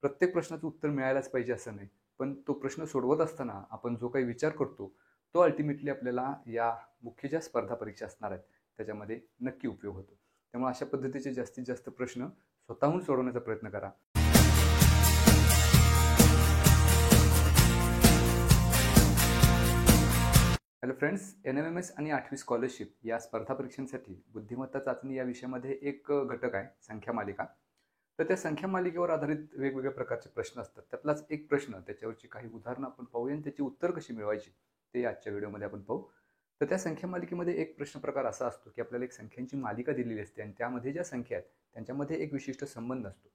प्रत्येक प्रश्नाचं उत्तर मिळायलाच पाहिजे असं नाही, पण तो प्रश्न सोडवत असताना आपण जो काही विचार करतो तो अल्टिमेटली आपल्याला या मुख्य ज्या स्पर्धा परीक्षा असणार आहेत त्याच्यामध्ये नक्की उपयोग होतो. त्यामुळे अशा पद्धतीचे जास्तीत जास्त प्रश्न स्वतःहून सोडवण्याचा प्रयत्न करा. हॅलो फ्रेंड्स, NMMS आणि 8वी स्कॉलरशिप या स्पर्धा परीक्षांसाठी बुद्धिमत्ता चाचणी या विषयामध्ये एक घटक आहे संख्या मालिका. तर त्या संख्या मालिकेवर आधारित वेगवेगळ्या प्रकारचे प्रश्न असतात. त्यातलाच एक प्रश्न, त्याच्यावरची काही उदाहरणं आपण पाहूया आणि त्याची उत्तर कशी मिळवायची ते आजच्या व्हिडिओमध्ये आपण पाहू. तर त्या संख्या मालिकेमध्ये एक प्रश्न प्रकार असा असतो की आपल्याला एक संख्यांची मालिका दिलेली असते आणि त्यामध्ये ज्या संख्या आहेत त्यांच्यामध्ये एक विशिष्ट संबंध असतो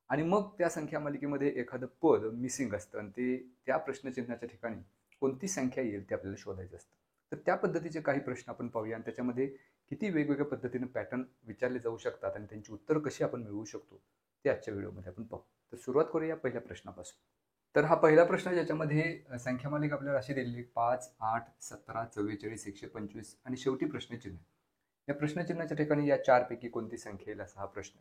आणि मग त्या संख्या मालिकेमध्ये एखादं पद मिसिंग असतं आणि ते त्या प्रश्नचिन्हाच्या ठिकाणी कोणती संख्या येईल ते आपल्याला शोधायचं असतं. तर त्या पद्धतीचे काही प्रश्न आपण पाहूया आणि त्याच्यामध्ये किती वेगवेगळ्या पद्धतीने पॅटर्न विचारले जाऊ शकतात आणि त्यांची उत्तर कशी आपण मिळवू शकतो ते आजच्या व्हिडिओमध्ये आपण पाहू. तर सुरुवात करूया पहिल्या प्रश्नापासून. तर हा पहिला प्रश्न ज्याच्यामध्ये संख्या मालिका आपल्याला अशी दिलेली 5, 8, 17, 44, 125 आणि शेवटी प्रश्नचिन्ह. या प्रश्नचिन्हाच्या ठिकाणी या चारपैकी कोणती संख्या येईल असा हा प्रश्न.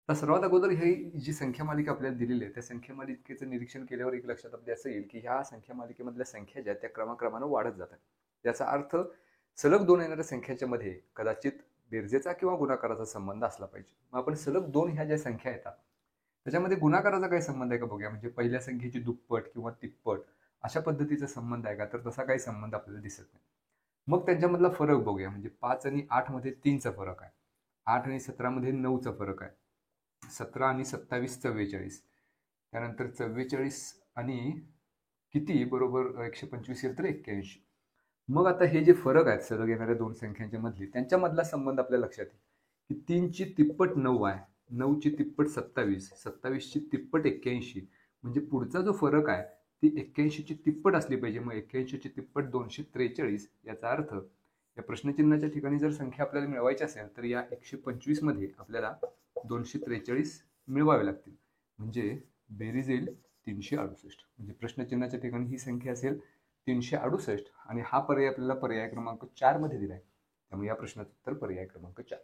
तर सर्वात अगोदर ही जी संख्या मालिका आपल्याला दिलेली आहे त्या संख्या मालिकेचं निरीक्षण केल्यावर एक लक्षात आपल्या असं येईल की ह्या संख्या मालिकेमधल्या संख्या ज्या त्या क्रमाक्रमानं वाढत जातात. याचा अर्थ सलग 2 येणाऱ्या संख्यांच्या मध्ये कदाचित बेरजेचा किंवा गुणाकाराचा संबंध असला पाहिजे. मग आपण सलग 2 ह्या ज्या संख्या येतात त्याच्यामध्ये गुणाकाराचा काही संबंध आहे का बघूया. म्हणजे पहिल्या संख्येची दुप्पट किंवा तिप्पट अशा पद्धतीचा संबंध आहे का, तर तसा काही संबंध आपल्याला दिसत नाही. मग त्यांच्यामधला फरक बघूया. म्हणजे 5 आणि 8 मध्ये 3चा फरक आहे, 8 आणि 17 मध्ये 9चा फरक आहे, 17 आणि 27 44, त्यानंतर 44 आणि किती बरोबर 125 येईल तर 81. मग आता हे जे फरक आहेत सलग येणाऱ्या दोन संख्यांच्या मधली त्यांच्यामधला संबंध आपल्या लक्षात येईल की 3ची तिप्पट 9 आहे, 9ची तिप्पट 27, 27ची तिप्पट 81. म्हणजे पुढचा जो फरक आहे ती 81ची तिप्पट असली पाहिजे. मग 81ची तिप्पट 243. याचा अर्थ या प्रश्नचिन्हाच्या ठिकाणी जर संख्या आपल्याला मिळवायची असेल तर या 125 मध्ये आपल्याला 243 मिळवावे लागतील. म्हणजे बेरीज येईल 368. म्हणजे प्रश्नचिन्हाच्या ठिकाणी ही संख्या असेल 368 आणि हा पर्याय आपल्याला पर्याय क्रमांक 4 मध्ये दिलाय. त्यामुळे या प्रश्नाचं उत्तर पर्याय क्रमांक 4.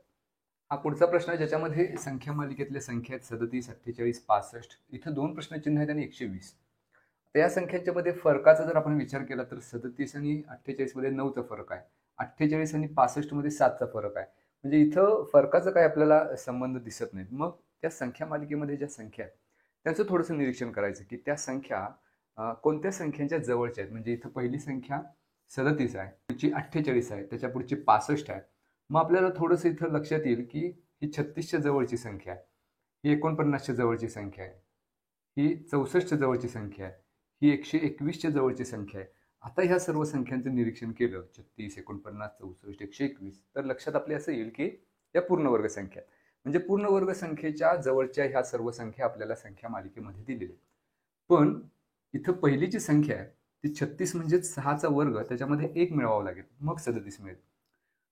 हा पुढचा प्रश्न आहे ज्याच्यामध्ये संख्या मालिकेतल्या संख्या आहेत 37, 48, 65. इथं दोन प्रश्नचिन्ह आहेत आणि 120. तर या संख्यांच्या मध्ये फरकाचा जर आपण विचार केला तर 37 आणि 48 मध्ये 9चा फरक आहे, 48 आणि 65 मध्ये 7चा फरक आहे. म्हणजे इथं फरकाचा काही आपल्याला संबंध दिसत नाही. मग त्या संख्या मालिकेमध्ये ज्या संख्या आहेत त्यांचं थोडंसं निरीक्षण करायचं की त्या संख्या कोणत्या संख्यांच्या जवळच्या आहेत. म्हणजे इथं पहिली संख्या 37 आहे, पुढची 48 आहे, त्याच्या पुढची 65 आहे. मग आपल्याला थोडंसं इथं लक्षात येईल की ही 36च्या जवळची संख्या आहे, ही 49च्या जवळची संख्या आहे, ही 64च्या जवळची संख्या आहे, ही 121च्या जवळची संख्या आहे. आता ह्या सर्व संख्यांचं निरीक्षण केलं 36, 49, 64, 121 तर लक्षात आपले असं येईल की या पूर्णवर्ग संख्या आहेत. म्हणजे पूर्णवर्ग संख्येच्या जवळच्या ह्या सर्व संख्या आपल्याला संख्या मालिकेमध्ये दिलेल्या. पण इथं पहिली जी संख्या आहे ती 36 म्हणजे 6चा वर्ग, त्याच्यामध्ये 1 मिळवावं लागेल मग 37 मिळेल.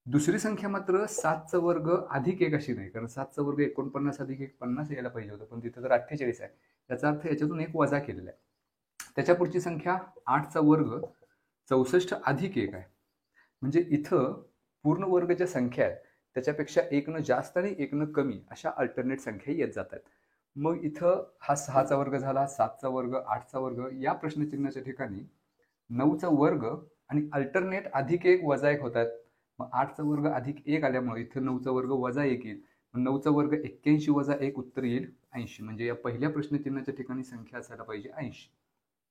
दुसरी संख्या मात्र 7चा वर्ग अधिक 1 अशी नाही, कारण 7चा वर्ग 49 अधिक 1 50 यायला पाहिजे होतं, पण तिथं तर 48 आहे. याचा अर्थ याच्यातून 1 वजा केलेला आहे. त्याच्या पुढची संख्या 8चा वर्ग 64 अधिक 1 आहे. म्हणजे इथं पूर्ण वर्ग ज्या संख्या आहेत त्याच्यापेक्षा 1 जास्त आणि 1 कमी अशा अल्टरनेट संख्या येत जातात. मग इथं हा 6चा वर्ग झाला, 7चा वर्ग, 8चा वर्ग. या प्रश्नचिन्हाच्या ठिकाणी 9चा वर्ग आणि अल्टरनेट अधिक 1 वजा 1 होतात. मग 8चा वर्ग अधिक 1 आल्यामुळे इथं 9चा वर्ग वजा 1 येईल. 9चा वर्ग 81 वजा 1 उत्तर येईल 80. म्हणजे या पहिल्या प्रश्नचिन्हाच्या ठिकाणी संख्या असायला पाहिजे 80.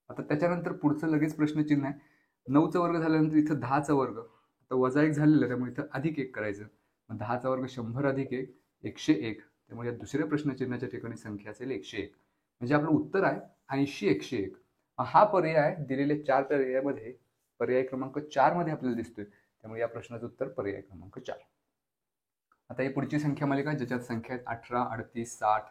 आता त्याच्यानंतर पुढचं लगेच प्रश्नचिन्ह आहे. 9चा वर्ग झाल्यानंतर इथं 10चा वर्ग, आता वजा 1 झालेला त्यामुळे इथं अधिक 1 करायचं. मग 10चा वर्ग 100 अधिक 1 101. त्यामुळे या दुसऱ्या प्रश्नचिन्हाच्या ठिकाणी संख्या असेल 101. म्हणजे आपलं उत्तर आहे 80, 101. हा पर्याय दिलेल्या 4 पर्यायामध्ये पर्याय क्रमांक 4 मध्ये आपल्याला दिसतोय. त्यामुळे या प्रश्नाचं उत्तर पर्याय क्रमांक 4. आता ही पुढची संख्या मालिका ज्याच्यात संख्या आहेत 18, 38, 60,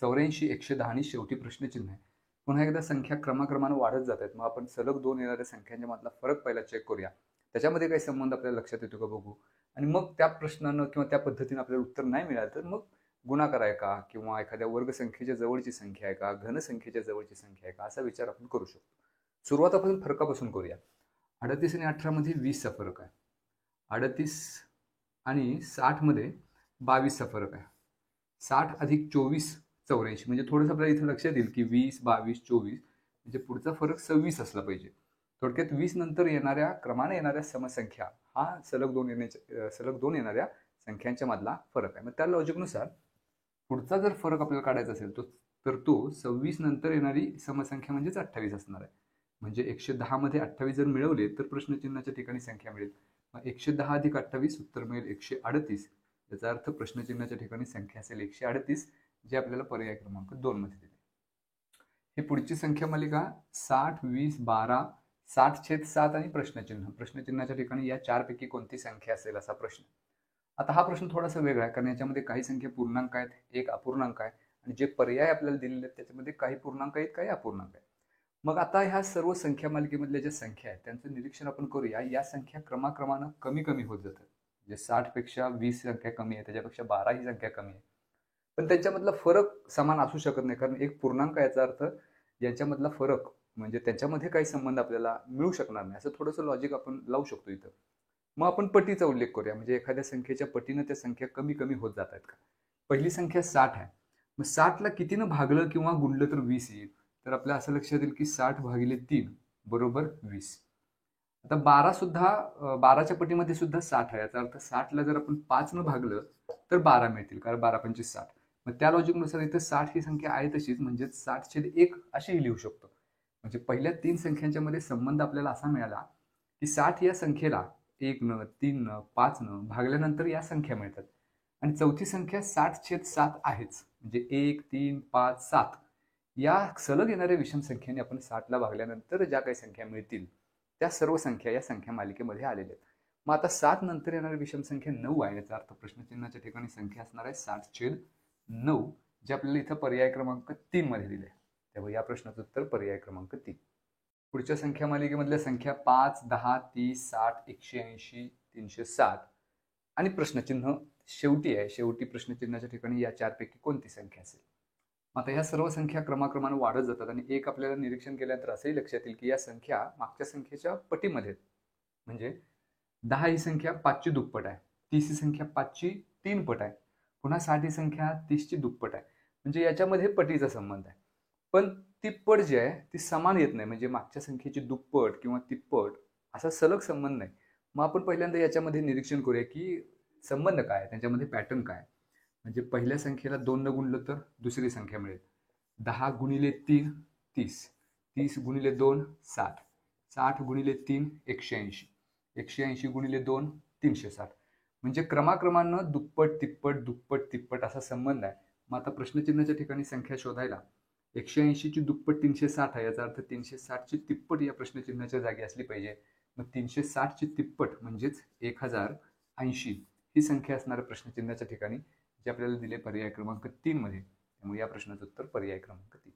84, 110 आणि शेवटी प्रश्नचिन्ह आहे. पुन्हा एकदा संख्या क्रमाक्रमानं वाढत जात आहेत. मग आपण सलग 2 येणाऱ्या संख्यांच्या मधला फरक पहिला चेक करूया. त्याच्यामध्ये काही संबंध आपल्याला लक्षात येतो का बघू. आणि मग त्या प्रश्नानं किंवा त्या पद्धतीने आपल्याला उत्तर नाही मिळालं तर मग गुणाकार आहे का किंवा एखाद्या वर्ग संख्येच्या जवळची संख्या आहे का, घन संख्येच्या जवळची संख्या आहे का, असा विचार आपण करू शकतो. सुरुवात आपण फरकापासून करूया. 38 आणि 18 मध्ये 20चा फरक आहे, 38 आणि 60 मध्ये 22चा फरक आहे, 60 अधिक 24 84 म्हणजे थोडंसं आपल्याला इथं लक्षात येईल की 20, 22, 24 म्हणजे पुढचा फरक 26 असला पाहिजे. थोडक्यात 20 नंतर येणाऱ्या क्रमाने येणाऱ्या समसंख्या हा सलग दोन येणाऱ्या संख्यांच्या मधला फरक आहे. मग त्या लॉजिकनुसार पुढचा जर फरक आपल्याला काढायचा असेल तर तो 26 नंतर येणारी समसंख्या म्हणजेच 28 असणार आहे. म्हणजे 110 मध्ये 28 जर मिळवले तर प्रश्नचिन्हाच्या ठिकाणी संख्या मिळेल. मग 110 अधिक 28 उत्तर मिळेल 138. याचा अर्थ प्रश्नचिन्हाच्या ठिकाणी संख्या असेल 138, जे आपल्याला पर्याय क्रमांक 2 मध्ये दिले. ही पुढची संख्या मालिका 60, 20, 12, 60/7 आणि प्रश्नचिन्ह. प्रश्नचिन्हाच्या ठिकाणी या चारपैकी कोणती संख्या असेल असा प्रश्न. आता हा प्रश्न थोडासा वेगळा आहे, कारण याच्यामध्ये काही संख्या पूर्णांक आहेत, एक अपूर्णांक आहे, आणि जे पर्याय आपल्याला दिलेले आहेत त्याच्यामध्ये काही पूर्णांक आहेत, काही अपूर्णांक आहेत. मग आता ह्या सर्व संख्या मालिकेमधल्या ज्या संख्या आहेत त्यांचं निरीक्षण आपण करूया. या संख्या क्रमाक्रमानं कमी कमी होत जातात. म्हणजे 60 पेक्षा 20 संख्या कमी आहे, त्याच्यापेक्षा 12 ही संख्या कमी आहे, पण त्यांच्यामधला फरक समान असू शकत नाही, कारण एक पूर्णांक याचा अर्थ यांच्यामधला फरक म्हणजे त्याच्यामध्ये काही संबंध आपल्याला मिळू शकणार नाही. असं थोडंसं लॉजिक आपण लावू शकतो इथं. मग आपण पटीचा उल्लेख करूया, म्हणजे एखाद्या संख्येच्या पटीनं त्या संख्या कमी कमी होत जात आहेत का. पहिली संख्या 60 आहे. मग 60ला कितीनं भागलं किंवा गुणलं तर 20 येईल. तर आपल्या असं लक्षात येईल की 60 भागिले 3 बरोबर 20. आता 12 सुद्धा 12च्या पटीमध्ये सुद्धा 60 आहे. याचा अर्थ 60ला जर आपण 5 भागलं तर 12 मिळतील, कारण 12×5 = 60. मग त्या लॉजिकनुसार इथं 60 ही संख्या आहे तशीच, म्हणजे 60/1 अशीही लिहू शकतो. म्हणजे पहिल्या 3 संख्यांच्या मध्ये संबंध आपल्याला असा मिळाला की 60 या संख्येला 1 3 5 भागल्यानंतर या संख्या मिळतात, आणि चौथी संख्या 60/7 आहेच. म्हणजे 1 3 5 7 या सलग येणाऱ्या विषम संख्येने आपण 60ला भागल्यानंतर ज्या काही संख्या मिळतील त्या सर्व संख्या या संख्या मालिकेमध्ये आलेल्या आहेत. मग आता 7 नंतर येणारी विषम संख्या 9 आहे. याचा अर्थ प्रश्नचिन्हाच्या ठिकाणी संख्या असणार आहे 60/9, जे आपल्याला इथं पर्याय क्रमांक 3 मध्ये दिले. त्यामुळे या प्रश्नाचं उत्तर पर्याय क्रमांक 3. पुढच्या संख्या मालिकेमधल्या संख्या 5, 10, 30, 60, 180, 307 आणि प्रश्नचिन्ह शेवटी आहे. शेवटी प्रश्नचिन्हाच्या ठिकाणी या चारपैकी कोणती संख्या असेल. आता ह्या सर्व संख्या क्रमाक्रमाने वाढत जातात, आणि एक आपल्याला निरीक्षण केल्यानंतर असंही लक्षात येईल की या संख्या मागच्या संख्येच्या पटीमध्ये, म्हणजे 10 ही संख्या 5ची दुप्पट आहे, 30 ही संख्या 5ची 3 पट आहे, पुन्हा 60 ही संख्या 30ची दुप्पट आहे. म्हणजे याच्यामध्ये पटीचा संबंध आहे, पण तिप्पट जी आहे ती समान येत नाही. म्हणजे मागच्या संख्येची दुप्पट किंवा तिप्पट असा सलग संबंध नाही. मग आपण पहिल्यांदा याच्यामध्ये निरीक्षण करूया की संबंध काय, त्यांच्यामध्ये पॅटर्न काय. म्हणजे पहिल्या संख्येला 2 न गुणलं तर दुसरी संख्या मिळेल. 10 × 3 30, 30 × 2 60, 60 × 3 180, 180 × 2 360. म्हणजे क्रमाक्रमानं दुप्पट तिप्पट असा संबंध आहे. मग आता प्रश्नचिन्हाच्या ठिकाणी संख्या शोधायला 180ची दुप्पट 360 आहे. याचा अर्थ 360ची तिप्पट या प्रश्नचिन्हाच्या जागी असली पाहिजे. मग 360ची तिप्पट म्हणजेच 1080 ही संख्या असणार प्रश्नचिन्हाच्या ठिकाणी, जे आपल्याला दिले पर्याय क्रमांक 3 मध्ये. त्यामुळे या प्रश्नाचं उत्तर पर्याय क्रमांक 3.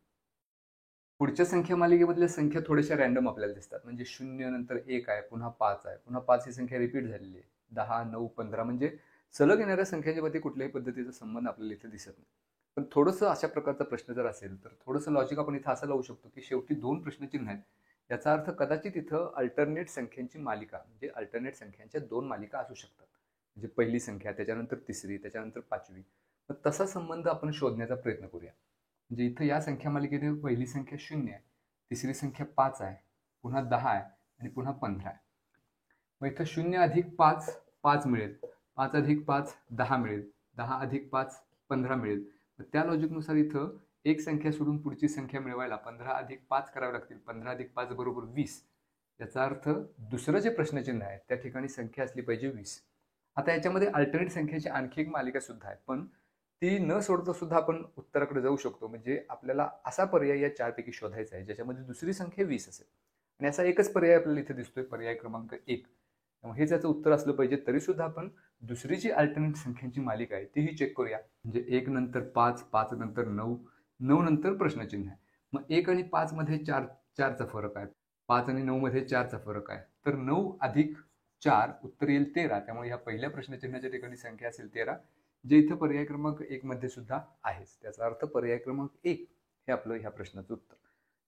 पुढच्या संख्या मालिकेमधल्या संख्या थोड्याशा रॅन्डम आपल्याला दिसतात. म्हणजे 0 नंतर 1 आहे, पुन्हा 5 आहे, पुन्हा 5 ही संख्या रिपीट झालेली आहे. 10, 9, 15 म्हणजे सलग येणाऱ्या संख्यांच्या मध्ये कुठल्याही पद्धतीचा संबंध आपल्याला इथे दिसत नाही. पण थोडंसं अशा प्रकारचा प्रश्न जर असेल तर थोडंसं लॉजिक आपण इथं असं लावू शकतो की शेवटी 2 प्रश्नचिन्ह आहेत. याचा अर्थ कदाचित इथं अल्टरनेट संख्यांची मालिका, म्हणजे अल्टरनेट संख्यांच्या 2 मालिका असू शकतात. म्हणजे पहिली संख्या, त्याच्यानंतर तिसरी, त्याच्यानंतर 5वी. तर तसा संबंध आपण शोधण्याचा प्रयत्न करूया. म्हणजे इथं या संख्या मालिकेने पहिली संख्या 0 आहे, तिसरी संख्या 5 आहे, पुन्हा 10 आहे आणि पुन्हा 15 आहे. मग इथं 0 अधिक 5 5 मिळेल, 5 अधिक 5 10 मिळेल, 10 अधिक 5 15 मिळेल. त्या लॉजिकनुसार इथं एक संख्या सोडून पुढची संख्या मिळवायला 15 अधिक 5 करावे लागतील. 15 अधिक 5 बरोबर 20. याचा अर्थ दुसरं जे प्रश्नचिन्ह आहे त्या ठिकाणी संख्या असली पाहिजे 20. आता याच्यामध्ये अल्टरनेट संख्येची आणखी एक मालिका सुद्धा आहे, पण ती न सोडता सुद्धा आपण उत्तराकडे जाऊ शकतो. म्हणजे आपल्याला असा पर्याय या चारपैकी शोधायचा आहे ज्याच्यामध्ये दुसरी संख्या 20 असेल, आणि असा एकच पर्याय आपल्याला इथे दिसतोय, पर्याय क्रमांक 1. त्यामुळे हे त्याचं उत्तर असलं पाहिजे. तरी सुद्धा आपण दुसरी जी अल्टरनेट संख्यांची मालिका आहे तीही चेक करूया. म्हणजे 1 नंतर 5, 5 नंतर 9, 9 नंतर प्रश्नचिन्ह आहे. मग 1 आणि 5 मध्ये 4चा फरक आहे, 5 आणि 9 मध्ये 4चा फरक आहे. तर 9 अधिक 4 उत्तर येईल 13. त्यामुळे ह्या पहिल्या प्रश्नचिन्हाच्या ठिकाणी संख्या असेल 13, जे इथं पर्याय क्रमांक 1 मध्ये सुद्धा आहेच. त्याचा अर्थ पर्याय क्रमांक 1 हे आपलं ह्या प्रश्नाचं उत्तर.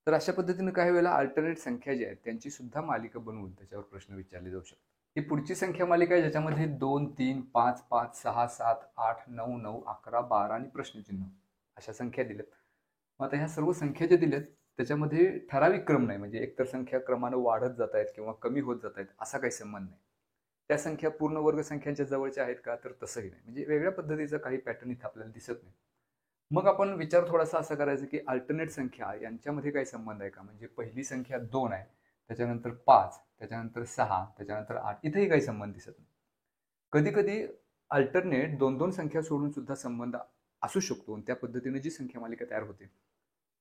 तर अशा पद्धतीने काही वेळेला अल्टरनेट संख्या ज्या आहेत त्यांची सुद्धा मालिका बनवून त्याच्यावर प्रश्न विचारले जाऊ शकतात. ही पुढची संख्या मालिका आहे ज्याच्यामध्ये 2 3 5 5 6 7 8 9 9 11 12 आणि प्रश्नचिन्ह अशा संख्या दिल्यात. मग आता ह्या सर्व संख्या ज्या दिल्यात त्याच्यामध्ये ठराविक क्रम नाही, म्हणजे एकतर संख्या क्रमानं वाढत जात आहेत किंवा कमी होत जात आहेत असा काही संबंध नाही. त्या संख्या पूर्ण वर्ग संख्यांच्या जवळच्या आहेत का, तर तसंही नाही. म्हणजे वेगळ्या पद्धतीचा काही पॅटर्न इथं आपल्याला दिसत नाही. मग आपण विचार थोडासा असा करायचा की अल्टरनेट संख्या यांच्यामध्ये काही संबंध आहे का, म्हणजे पहिली संख्या 2 आहे, त्याच्यानंतर 5, त्याच्यानंतर 6, त्याच्यानंतर 8, इथेही काही संबंध दिसत नाही. कधी कधी अल्टरनेट 2-2 संख्या सोडून सुद्धा संबंध असू शकतो आणि त्या पद्धतीने जी संख्या मालिका तयार होते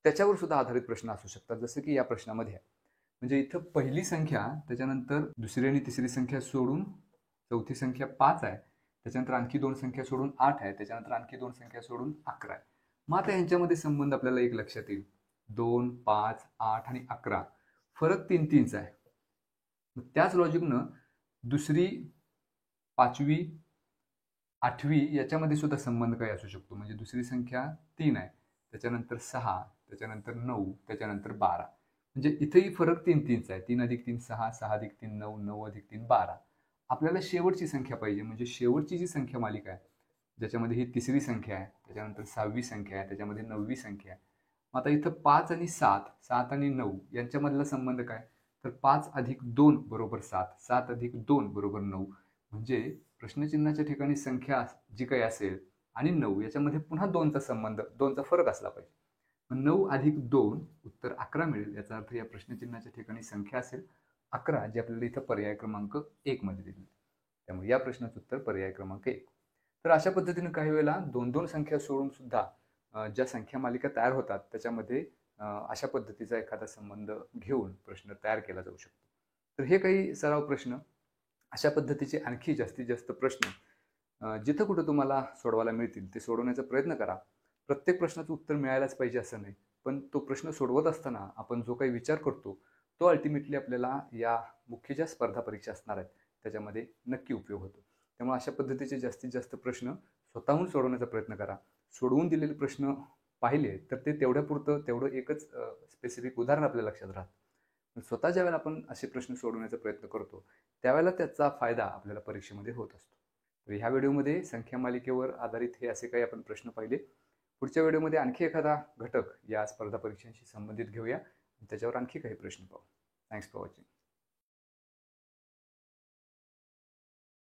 त्याच्यावर सुद्धा आधारित प्रश्न असू शकतात, जसं की या प्रश्नामध्ये आहे. म्हणजे इथं पहिली संख्या, त्याच्यानंतर दुसरी आणि तिसरी संख्या सोडून चौथी संख्या 5 आहे, त्याच्यानंतर आणखी 2 संख्या सोडून 8 आहे, त्याच्यानंतर आणखी 2 संख्या सोडून 11 आहे. मग आता यांच्यामध्ये संबंध आपल्याला एक लक्षात येईल. 2, 5, 8 आणि 11 फरक 3-3चा आहे. त्याच लॉजिकनं दुसरी, 5वी, 8वी याच्यामध्ये सुद्धा संबंध काही असू शकतो. म्हणजे दुसरी संख्या 3 आहे, त्याच्यानंतर 6, त्याच्यानंतर 9, त्याच्यानंतर 12. म्हणजे इथेही फरक 3-3चा आहे. 3 अधिक 3 6, 6 अधिक 3 9, 9 अधिक 3 12. आपल्याला शेवटची संख्या पाहिजे, म्हणजे शेवटची जी संख्या मालिका आहे ज्याच्यामध्ये ही तिसरी संख्या आहे, त्याच्यानंतर 6वी संख्या आहे, त्याच्यामध्ये 9वी संख्या आहे. आता इथं 5 आणि 7, 7 आणि 9 यांच्यामधला संबंध काय, तर 5 अधिक 2 बरोबर 7, 7 अधिक 2 बरोबर 9. म्हणजे प्रश्नचिन्हाच्या ठिकाणी संख्या जी काही असेल आणि 9 याच्यामध्ये पुन्हा 2चा संबंध, 2चा फरक असला पाहिजे. 9 अधिक 2 उत्तर 11 मिळेल. याचा अर्थ या प्रश्नचिन्हाच्या ठिकाणी संख्या असेल 11, जी आपल्याला इथं पर्याय क्रमांक 1 मध्ये दिली. त्यामुळे या प्रश्नाचं उत्तर पर्याय क्रमांक 1. तर अशा पद्धतीने काही वेळेला 2-2 संख्या सोडून सुद्धा ज्या संख्या मालिका तयार होतात त्याच्यामध्ये अशा पद्धतीचा एखादा संबंध घेऊन प्रश्न तयार केला जाऊ शकतो. तर हे काही सराव प्रश्न. अशा पद्धतीचे आणखी जास्तीत जास्त प्रश्न जिथं कुठं तुम्हाला सोडवायला मिळतील ते सोडवण्याचा प्रयत्न करा. प्रत्येक प्रश्नाचं उत्तर मिळायलाच पाहिजे असं नाही, पण तो प्रश्न सोडवत असताना आपण जो काही विचार करतो तो अल्टिमेटली आपल्याला या मुख्य ज्या स्पर्धा परीक्षा असणार आहेत त्याच्यामध्ये नक्की उपयोग होतो. त्यामुळे अशा पद्धतीचे जास्तीत जास्त प्रश्न स्वतःहून सोडवण्याचा प्रयत्न करा. सोडवून दिलेले प्रश्न पाहिले तर ते तेवढ्यापुरतं तेवढं एकच स्पेसिफिक उदाहरण आपल्या लक्षात राहतं. स्वतः ज्या वेळेला आपण असे प्रश्न सोडवण्याचा प्रयत्न करतो त्यावेळेला त्याचा फायदा आपल्याला परीक्षेमध्ये होत असतो. तर ह्या व्हिडिओमध्ये संख्या मालिकेवर आधारित हे असे काही आपण प्रश्न पाहिले. पुढच्या व्हिडिओमध्ये आणखी एखादा घटक या स्पर्धा परीक्षांशी संबंधित घेऊया, त्याच्यावर आणखी काही प्रश्न पाहू. Thanks for watching.